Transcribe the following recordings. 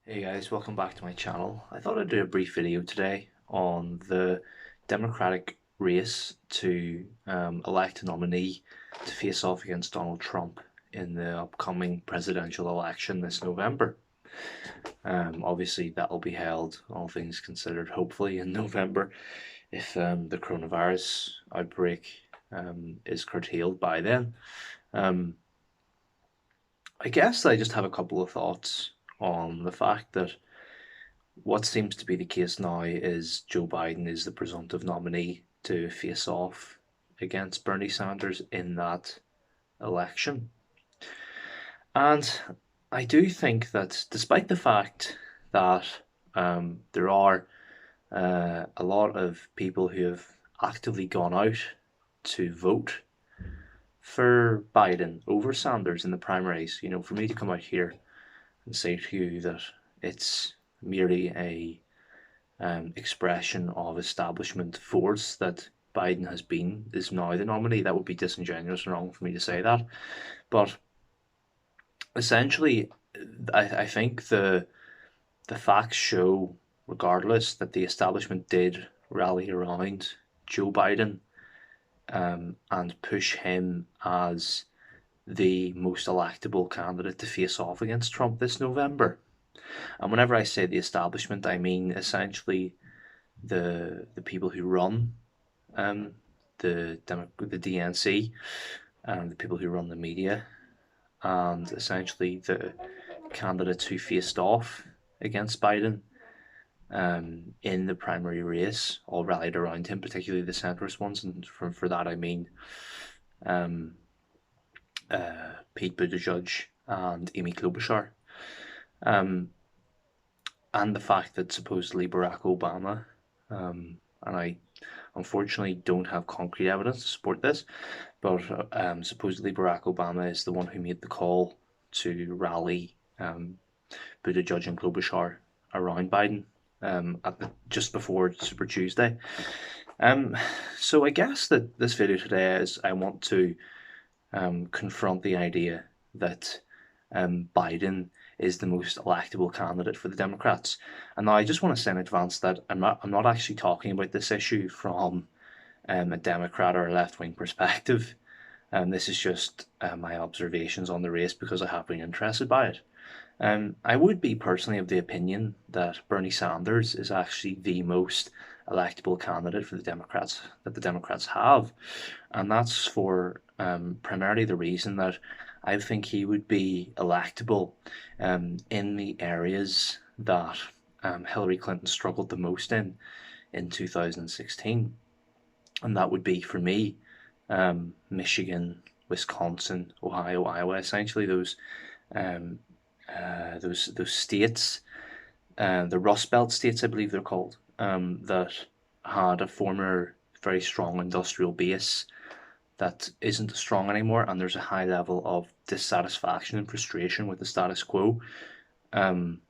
Hey guys, welcome back to my channel. I thought I'd do a brief video today on the Democratic race to elect a nominee to face off against Donald Trump in the upcoming presidential election this November. Obviously, that'll be held, all things considered, hopefully in November if the coronavirus outbreak is curtailed by then. Um, I guess I just have a couple of thoughts on the fact that what seems to be the case now is Joe Biden is the presumptive nominee to face off against Bernie Sanders in that election. And I do think that despite the fact that there are a lot of people who have actively gone out to vote for Biden over Sanders in the primaries, for me to come out here and say to you that it's merely a expression of establishment force that Biden is now the nominee. That would be disingenuous and wrong for me to say that. But essentially, I think the facts show, regardless, that the establishment did rally around Joe Biden and push him as the most electable candidate to face off against Trump this November. And whenever I say the establishment, I mean essentially the people who run um, the DNC and the people who run the media, and essentially the candidates who faced off against Biden in the primary race all rallied around him, particularly the centrist ones, and for that I mean um, Pete Buttigieg and Amy Klobuchar, um, and the fact that supposedly Barack Obama, and I unfortunately don't have concrete evidence to support this, but supposedly Barack Obama is the one who made the call to rally Buttigieg and Klobuchar around Biden just before Super Tuesday. Um, so I guess that this video today is I want to confront the idea that Biden is the most electable candidate for the Democrats. And now I just want to say in advance that I'm not actually talking about this issue from a Democrat or a left wing perspective. This is just my observations on the race because I have been interested by it. I would be personally of the opinion that Bernie Sanders is actually the most electable candidate for the Democrats that the Democrats have, and that's for primarily the reason that I think he would be electable in the areas that Hillary Clinton struggled the most in 2016, and that would be for me Michigan, Wisconsin, Ohio, Iowa, essentially um, those states, the Rust Belt states, I believe they're called, that had a former very strong industrial base that isn't strong anymore, and there's a high level of dissatisfaction and frustration with the status quo. Um,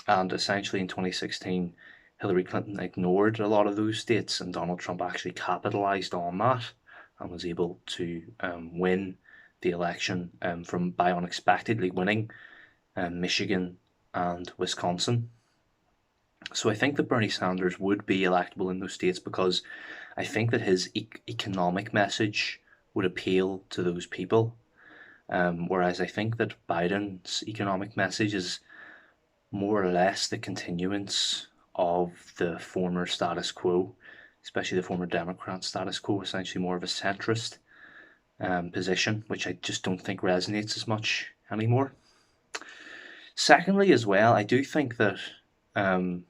and essentially in 2016, Hillary Clinton ignored a lot of those states, and Donald Trump actually capitalized on that and was able to win the election by unexpectedly winning Michigan and Wisconsin. So I think that Bernie Sanders would be electable in those states because I think that his economic message would appeal to those people. Whereas I think that Biden's economic message is more or less the continuance of the former status quo, especially the former Democrat status quo, essentially more of a centrist position, which I just don't think resonates as much anymore. Secondly, as well, I do think that um,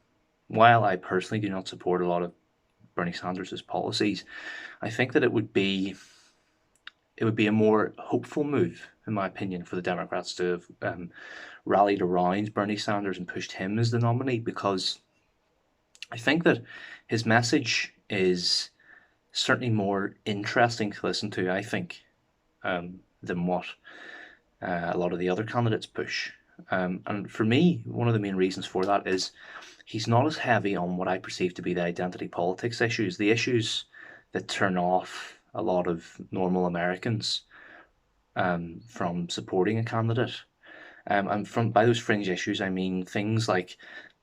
while I personally do not support a lot of Bernie Sanders' policies, I think that it would be a more hopeful move, in my opinion, for the Democrats to have rallied around Bernie Sanders and pushed him as the nominee, because I think that his message is certainly more interesting to listen to, I think, than what a lot of the other candidates push. And for me, one of the main reasons for that is he's not as heavy on what I perceive to be the identity politics issues, the issues that turn off a lot of normal Americans from supporting a candidate. And by those fringe issues, I mean things like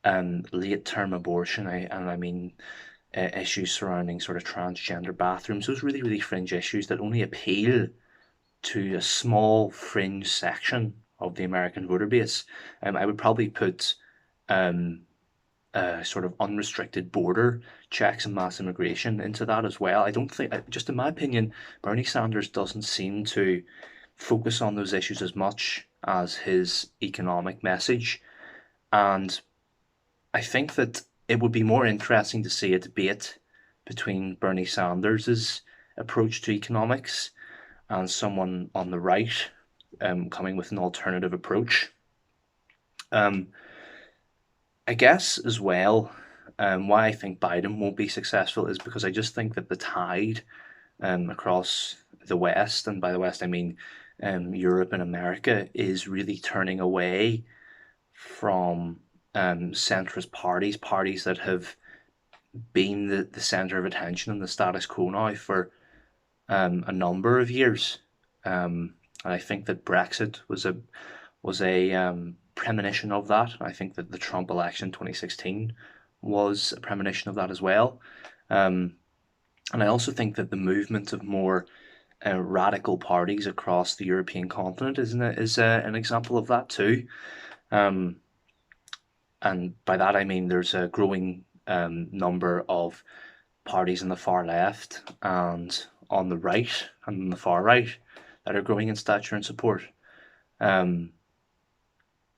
late-term abortion, and I mean issues surrounding sort of transgender bathrooms. Those really, really fringe issues that only appeal to a small fringe section of the American voter base. I would probably put um, sort of unrestricted border checks and mass immigration into that as well. I don't think, just in my opinion, Bernie Sanders doesn't seem to focus on those issues as much as his economic message. And I think that it would be more interesting to see a debate between Bernie Sanders's approach to economics and someone on the right coming with an alternative approach. Um, I guess as well, why I think Biden won't be successful is because I just think that the tide across the West, and by the West I mean Europe and America, is really turning away from centrist parties, parties that have been the center of attention in the status quo now for a number of years. And I think that Brexit was a premonition of that. I think that the Trump election 2016 was a premonition of that as well. Um, and I also think that the movement of more radical parties across the European continent is an example of that too. Um, and by that I mean there's a growing number of parties on the far left and on the right and on the far right that are growing in stature and support. Um,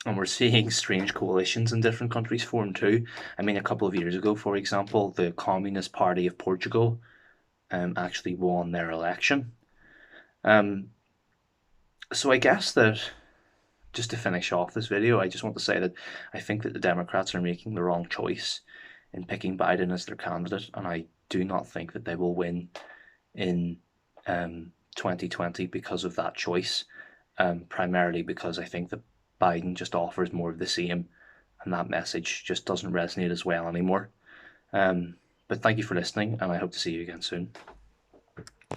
and we're seeing strange coalitions in different countries form too. I mean, a couple of years ago, for example, the Communist Party of Portugal actually won their election. Um, so I guess that just to finish off this video, I just want to say that I think that the Democrats are making the wrong choice in picking Biden as their candidate, and I do not think that they will win in 2020 because of that choice. Primarily because I think that Biden just offers more of the same, and that message just doesn't resonate as well anymore. But thank you for listening, and I hope to see you again soon.